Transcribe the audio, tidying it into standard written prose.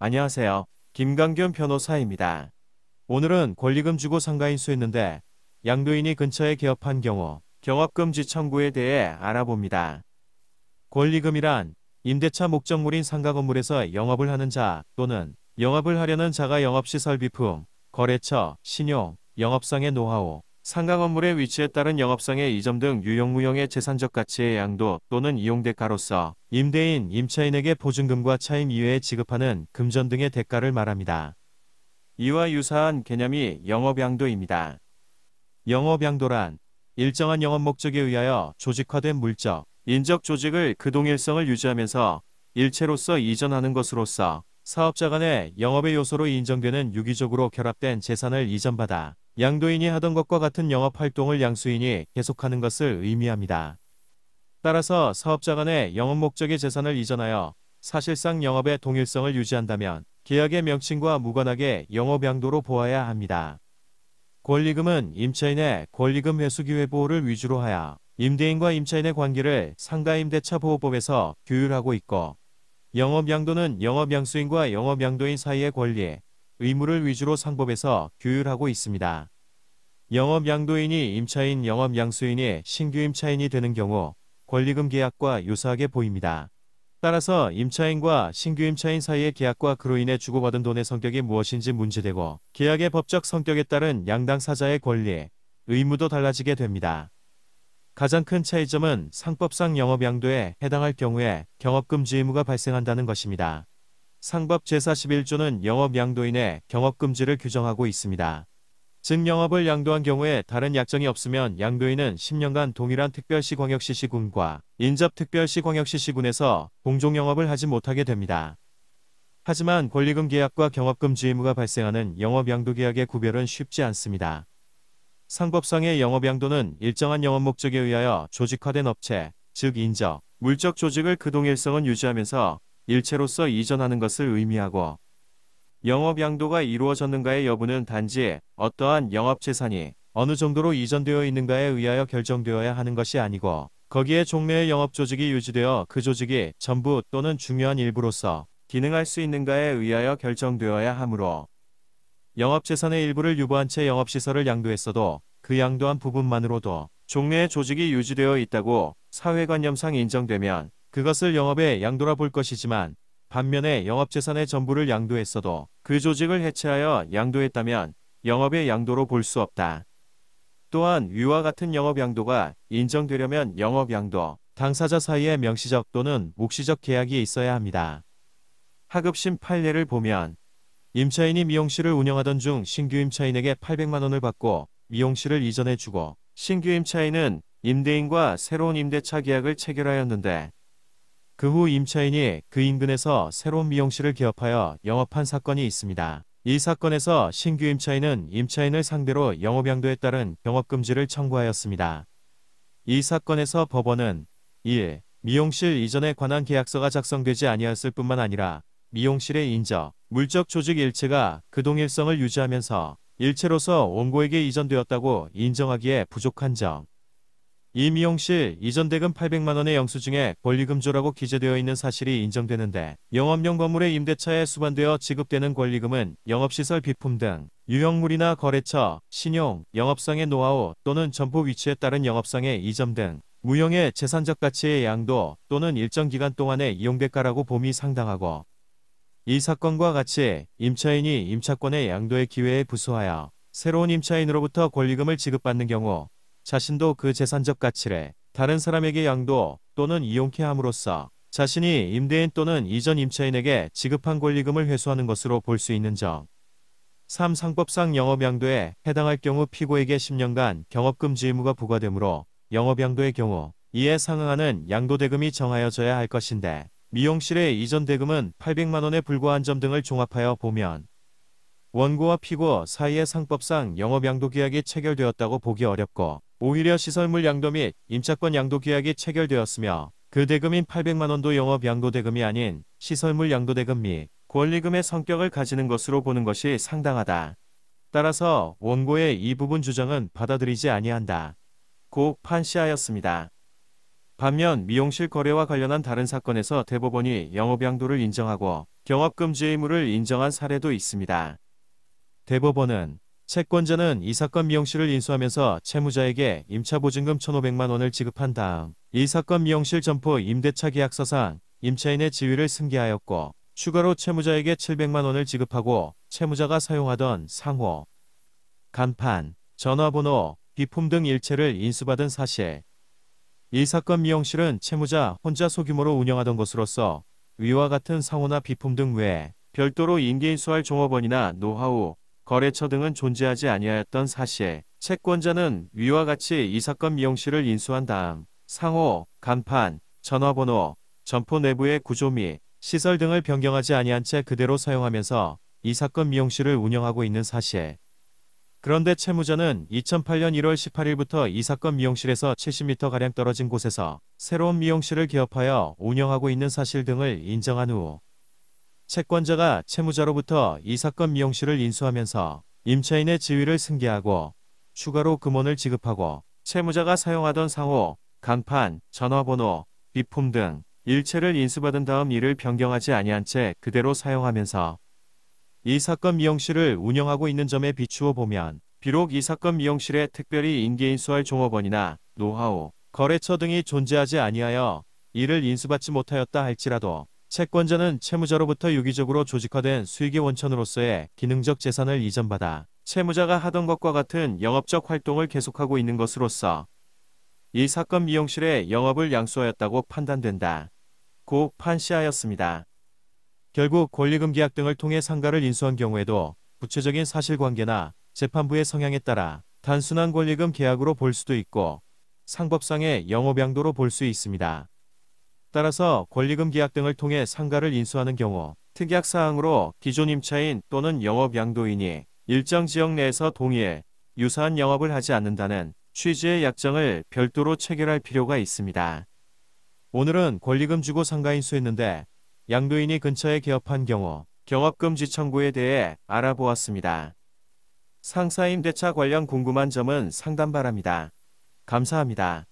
안녕하세요. 김강균 변호사입니다. 오늘은 권리금 주고 상가 인수했는데 양도인이 근처에 개업한 경우 경업금지 청구에 대해 알아봅니다. 권리금이란 임대차 목적물인 상가 건물에서 영업을 하는 자 또는 영업을 하려는 자가 영업시설 비품, 거래처, 신용, 영업상의 노하우, 상가 건물의 위치에 따른 영업상의 이점 등 유형무형의 재산적 가치의 양도 또는 이용대가로서 임대인, 임차인에게 보증금과 차임 이외에 지급하는 금전 등의 대가를 말합니다. 이와 유사한 개념이 영업양도입니다. 영업양도란 일정한 영업 목적에 의하여 조직화된 물적, 인적 조직을 그 동일성을 유지하면서 일체로서 이전하는 것으로서 사업자 간의 영업의 요소로 인정되는 유기적으로 결합된 재산을 이전받아 양도인이 하던 것과 같은 영업활동을 양수인이 계속하는 것을 의미합니다. 따라서 사업자 간의 영업 목적의 재산을 이전하여 사실상 영업의 동일성을 유지한다면 계약의 명칭과 무관하게 영업양도로 보아야 합니다. 권리금은 임차인의 권리금 회수 기회 보호를 위주로 하여 임대인과 임차인의 관계를 상가임대차 보호법에서 규율하고 있고, 영업양도는 영업양수인과 영업양도인 사이의 권리, 의무를 위주로 상법에서 규율하고 있습니다. 영업양도인이 임차인, 영업양수인이 신규 임차인이 되는 경우 권리금 계약과 유사하게 보입니다. 따라서 임차인과 신규 임차인 사이의 계약과 그로 인해 주고받은 돈의 성격이 무엇인지 문제되고 계약의 법적 성격에 따른 양당 사자의 권리, 의무도 달라지게 됩니다. 가장 큰 차이점은 상법상 영업양도에 해당할 경우에 경업금지 의무가 발생한다는 것입니다. 상법 제41조는 영업양도인의 경업금지를 규정하고 있습니다. 즉 영업을 양도한 경우에 다른 약정이 없으면 양도인은 10년간 동일한 특별시 광역시 시군과 인접특별시 광역시 시군에서 공종영업을 하지 못하게 됩니다. 하지만 권리금 계약과 경업금지 의무가 발생하는 영업양도계약의 구별은 쉽지 않습니다. 상법상의 영업양도는 일정한 영업 목적에 의하여 조직화된 업체, 즉 인적, 물적 조직을 그 동일성은 유지하면서 일체로서 이전하는 것을 의미하고, 영업양도가 이루어졌는가의 여부는 단지 어떠한 영업재산이 어느 정도로 이전되어 있는가에 의하여 결정되어야 하는 것이 아니고, 거기에 종래의 영업조직이 유지되어 그 조직이 전부 또는 중요한 일부로서 기능할 수 있는가에 의하여 결정되어야 하므로, 영업재산의 일부를 유보한 채 영업시설을 양도했어도 그 양도한 부분만으로도 종래의 조직이 유지되어 있다고 사회관념상 인정되면 그것을 영업의 양도라 볼 것이지만, 반면에 영업재산의 전부를 양도했어도 그 조직을 해체하여 양도했다면 영업의 양도로 볼 수 없다. 또한 위와 같은 영업양도가 인정되려면 영업양도 당사자 사이에 명시적 또는 묵시적 계약이 있어야 합니다. 하급심 판례를 보면 임차인이 미용실을 운영하던 중 신규 임차인에게 800만 원을 받고 미용실을 이전해주고 신규 임차인은 임대인과 새로운 임대차 계약을 체결하였는데, 그 후 임차인이 그 인근에서 새로운 미용실을 개업하여 영업한 사건이 있습니다. 이 사건에서 신규 임차인은 임차인을 상대로 영업양도에 따른 경업금지를 청구하였습니다. 이 사건에서 법원은 1. 미용실 이전에 관한 계약서가 작성되지 아니하였을 뿐만 아니라 미용실의 인적, 물적 조직 일체가 그 동일성을 유지하면서 일체로서 원고에게 이전되었다고 인정하기에 부족한 점, 이 미용실 이전 대금 800만 원의 영수증에 권리금조라고 기재되어 있는 사실이 인정되는데, 영업용 건물의 임대차에 수반되어 지급되는 권리금은 영업시설 비품 등 유형물이나 거래처, 신용, 영업상의 노하우 또는 점포 위치에 따른 영업상의 이점 등 무형의 재산적 가치의 양도 또는 일정 기간 동안의 이용대가라고 봄이 상당하고, 이 사건과 같이 임차인이 임차권의 양도의 기회에 부수하여 새로운 임차인으로부터 권리금을 지급받는 경우 자신도 그 재산적 가치를 다른 사람에게 양도 또는 이용케 함으로써 자신이 임대인 또는 이전 임차인에게 지급한 권리금을 회수하는 것으로 볼 수 있는 점. 3. 상법상 영업양도에 해당할 경우 피고에게 10년간 경업금지 의무가 부과되므로 영업양도의 경우 이에 상응하는 양도대금이 정하여져야 할 것인데, 미용실의 이전 대금은 800만 원에 불과한 점 등을 종합하여 보면 원고와 피고 사이의 상법상 영업양도 계약이 체결되었다고 보기 어렵고, 오히려 시설물 양도 및 임차권 양도 계약이 체결되었으며 그 대금인 800만 원도 영업양도 대금이 아닌 시설물 양도 대금 및 권리금의 성격을 가지는 것으로 보는 것이 상당하다. 따라서 원고의 이 부분 주장은 받아들이지 아니한다 고 판시하였습니다. 반면 미용실 거래와 관련한 다른 사건에서 대법원이 영업양도를 인정하고 경업금지 의무를 인정한 사례도 있습니다. 대법원은 채권자는 이 사건 미용실을 인수하면서 채무자에게 임차보증금 1,500만 원을 지급한 다음 이 사건 미용실 점포 임대차 계약서상 임차인의 지위를 승계하였고 추가로 채무자에게 700만 원을 지급하고 채무자가 사용하던 상호, 간판, 전화번호, 비품 등 일체를 인수받은 사실. 이 사건 미용실은 채무자 혼자 소규모로 운영하던 것으로서 위와 같은 상호나 비품 등 외에 별도로 인계인수할 종업원이나 노하우, 거래처 등은 존재하지 아니하였던 사실. 채권자는 위와 같이 이 사건 미용실을 인수한 다음 상호, 간판, 전화번호, 점포 내부의 구조 및 시설 등을 변경하지 아니한 채 그대로 사용하면서 이 사건 미용실을 운영하고 있는 사실. 그런데 채무자는 2008년 1월 18일부터 이 사건 미용실에서 70m가량 떨어진 곳에서 새로운 미용실을 개업하여 운영하고 있는 사실 등을 인정한 후 채권자가 채무자로부터 이 사건 미용실을 인수하면서 임차인의 지위를 승계하고 추가로 금원을 지급하고 채무자가 사용하던 상호, 간판, 전화번호, 비품 등 일체를 인수받은 다음 이를 변경하지 아니한 채 그대로 사용하면서 이 사건 미용실을 운영하고 있는 점에 비추어 보면 비록 이 사건 미용실에 특별히 인계인수할 종업원이나 노하우, 거래처 등이 존재하지 아니하여 이를 인수받지 못하였다 할지라도 채권자는 채무자로부터 유기적으로 조직화된 수익의 원천으로서의 기능적 재산을 이전받아 채무자가 하던 것과 같은 영업적 활동을 계속하고 있는 것으로서 이 사건 미용실의 영업을 양수하였다고 판단된다. 고 판시하였습니다. 결국 권리금 계약 등을 통해 상가를 인수한 경우에도 구체적인 사실관계나 재판부의 성향에 따라 단순한 권리금 계약으로 볼 수도 있고 상법상의 영업양도로 볼 수 있습니다. 따라서 권리금 계약 등을 통해 상가를 인수하는 경우 특약사항으로 기존 임차인 또는 영업양도인이 일정 지역 내에서 동일, 유사한 영업을 하지 않는다는 취지의 약정을 별도로 체결할 필요가 있습니다. 오늘은 권리금 주고 상가 인수했는데 양도인이 근처에 개업한 경우 경업금지 청구에 대해 알아보았습니다. 상사 임대차 관련 궁금한 점은 상담 바랍니다. 감사합니다.